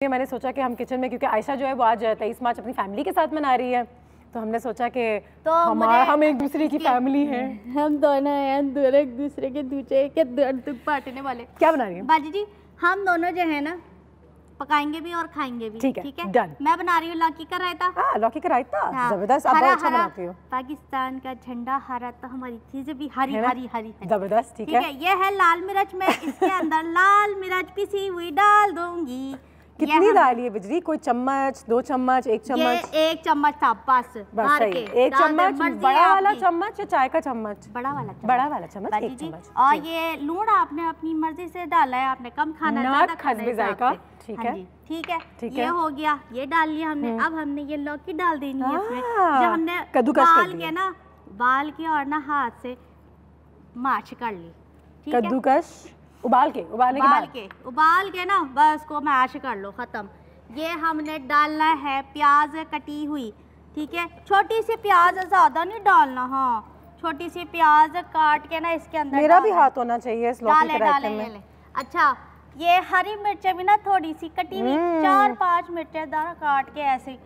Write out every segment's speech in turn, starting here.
मैंने सोचा कि हम किचन में, क्योंकि आयशा जो है वो आज 23 मार्च अपनी फैमिली के साथ मना रही है, तो हमने सोचा कि तो हम एक दूसरे की फैमिली हैं, हम दोनों हैं एक दूसरे के दूसरे के दुख बांटने वाले। क्या बना रही है बाजी जी? हम दोनों जो है ना पकाएंगे भी और खाएंगे भी। ठीक है डन। मैं बना रही हूँ लौकी का रायता। लौकी का रायता जबरदस्त, आप बहुत अच्छा बनाती हो। पाकिस्तान का झंडा हरा तो हमारी चीजें भी हरी हरी हरी जबरदस्त। ठीक है, ये है लाल मिर्च, मैं इसके अंदर लाल मिर्च पिसी हुई डाल दूंगी। कितनी डाली है बिजली? कोई चम्मच, 2 चम्मच, 1 चम्मच? ये 1 चम्मच था बस। सही, 1 चम्मच बड़ा वाला चम्मच या चाय का चम्मच? बड़ा वाला चम्मच 1 चम्मच। और ये लूण आपने अपनी मर्जी से डाला है, आपने कम खाना ज्यादा खाना। ठीक है ठीक है, ये हो गया, ये डाल लिया हमने। अब हमने ये लौकी डाल देनी है इसमें, जो हमने बाल के ना बाल के और ना हाथ से माश कर ली। कद्दूकस उबाल के ना बस को मैश कर लो, खत्म। ये हमने डालना है प्याज कटी हुई। ठीक है, छोटी सी प्याज, ज्यादा नहीं डालना। हाँ, छोटी सी प्याज काट के ना इसके अंदर मेरा भी हाथ होना चाहिए इस लौकी के रायते में। अच्छा, ये हरी मिर्चें भी ना थोड़ी सी कटी हुई 4-5 मिर्चें दाना काट के ऐसे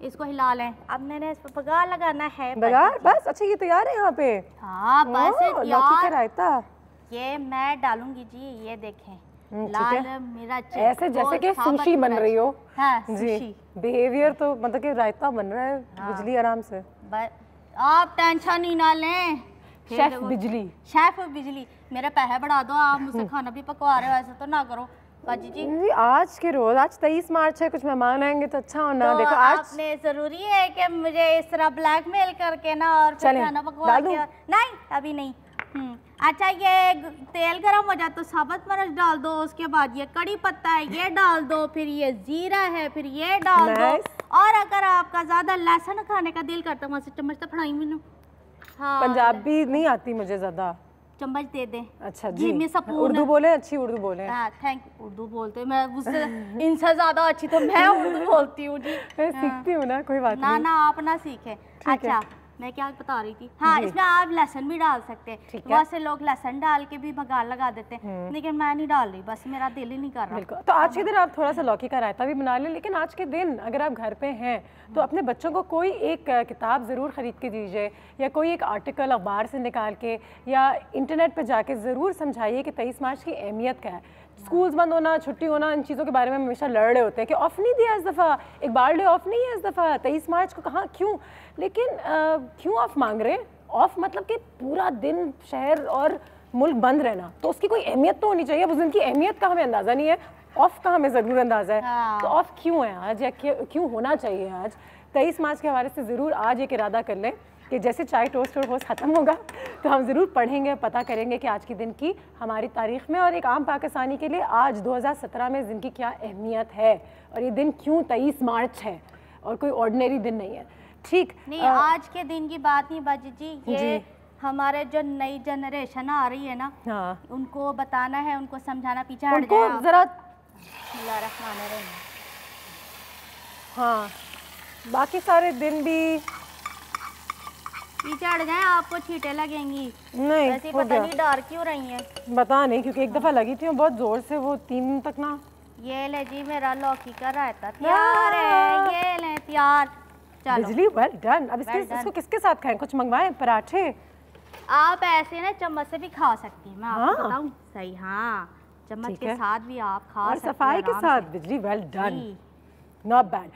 इसको हिला लें। अब मैंने इस पर बघार लगाना है। बघार बस? अच्छा, ये तैयार है यहाँ पे? हाँ बस लौकी का रायता ये मैं डालूंगी जी। ये देखें लाल मिर्च, ऐसे जैसे कि सुशी बन रही हो। हाँ, जी, बिहेवियर तो मतलब कि रायता बन रहा है। बिजली आराम से, आप टेंशन ही ना लें। शेफ बिजली मेरे पैसे बढ़ा दो, आप मुझसे खाना भी पकवा रहे हो, ऐसा तो ना करो बाजी जी। आज के रोज, आज 23 मार्च है, कुछ मेहमान आएंगे तो अच्छा होना। तो देखो आज आपने जरूरी है कि मुझे इस तरह ब्लैकमेल करके ना और खाना पकवा के? नहीं, अभी नहीं। अच्छा, ये तेल गरम हो जाए तो साबुत मिर्च डाल दो, उसके बाद ये कड़ी पत्ता है ये डाल दो, फिर ये जीरा है, फिर ये डाल दो। और अगर आपका ज्यादा लहसुन खाने का दिल करता है, वहाँ से चम्मच तो फड़ाई मैंने। हाँ, पंजाबी नहीं आती मुझे ज्यादा, चम्मच दे दे। अच्छा जी, उर्दू बोले, अच्छी उर्दू बोले। Thank you. उर्दू बोलते मैं उससे इनसे ज्यादा अच्छी तो मैं उर्दू बोलती हूँ जी। सीखती हूँ ना, कोई बात नहीं। ना आप ना सीखे। अच्छा, मैं क्या बता रही थी? हाँ, इसमें आप लहसुन भी डाल सकते हैं। बहुत से लोग लहसुन डाल के भी बघार लगा देते हैं, लेकिन मैं नहीं डाल रही, बस मेरा दिल ही नहीं कर रहा। तो आज के दिन आप थोड़ा सा लौकी का रायता भी बना लें, लेकिन आज के दिन अगर आप घर पे हैं तो अपने बच्चों को कोई एक किताब ज़रूर ख़रीद के दीजिए, या कोई एक आर्टिकल अखबार से निकाल के या इंटरनेट पर जाके ज़रूर समझाइए कि 23 मार्च की अहमियत क्या है। स्कूल्स बंद होना, छुट्टी होना, इन चीज़ों के बारे में हमेशा लड़ रहे होते हैं कि ऑफ नहीं दिया इस दफ़ा, एक बार डे ऑफ नहीं है इस दफ़ा, 23 मार्च को कहाँ क्यों। लेकिन क्यों ऑफ मांग रहे हैं? ऑफ मतलब कि पूरा दिन शहर और मुल्क बंद रहना, तो उसकी कोई अहमियत तो होनी चाहिए। अब उस दिन की अहमियत का हमें अंदाज़ा नहीं है, ऑफ का हमें ज़रूर अंदाज़ा है। तो ऑफ क्यों है आज, या क्यों होना चाहिए आज? 23 मार्च के हवाले से ज़रूर आज एक इरादा कर लें कि जैसे चाय टोस्ट और रोस्ट ख़त्म होगा तो हम ज़रूर पढ़ेंगे, पता करेंगे कि आज के दिन की हमारी तारीख़ में और एक आम पाकिस्तानी के लिए आज 2017 में इस दिन की क्या अहमियत है, और ये दिन क्यों 23 मार्च है और कोई ऑर्डिनरी दिन नहीं है। ठीक नहीं, आज के दिन की बात नहीं बाजी जी, ये हमारे जो नई जनरेशन आ रही है ना, उनको बताना है, उनको समझाना, पीछे हट जाए जरा। हाँ, बाकी सारे दिन भी पीछे हट जाए, आपको छींटे लगेंगी। नहीं, ऐसे पता नहीं डर क्यों रही हैं। बता नहीं, क्योंकि एक दफ़ा लगी थी बहुत ज़ोर से, वो 3 तक ना। ये ले जी, मेरा लौकी का रायता तैयार है, ये ले तैयार। चलो बिजली, वेल डन। अब इसको किसके साथ खाएं? कुछ मंगवाएं? पराठे? आप ऐसे ना चम्मच से भी खा सकती हैं, मैं आपको बताऊं। सही, हाँ, चम्मच के साथ भी आप खा सकती हैं, सफाई के साथ। बिजली, वेल डन, नॉट बैड।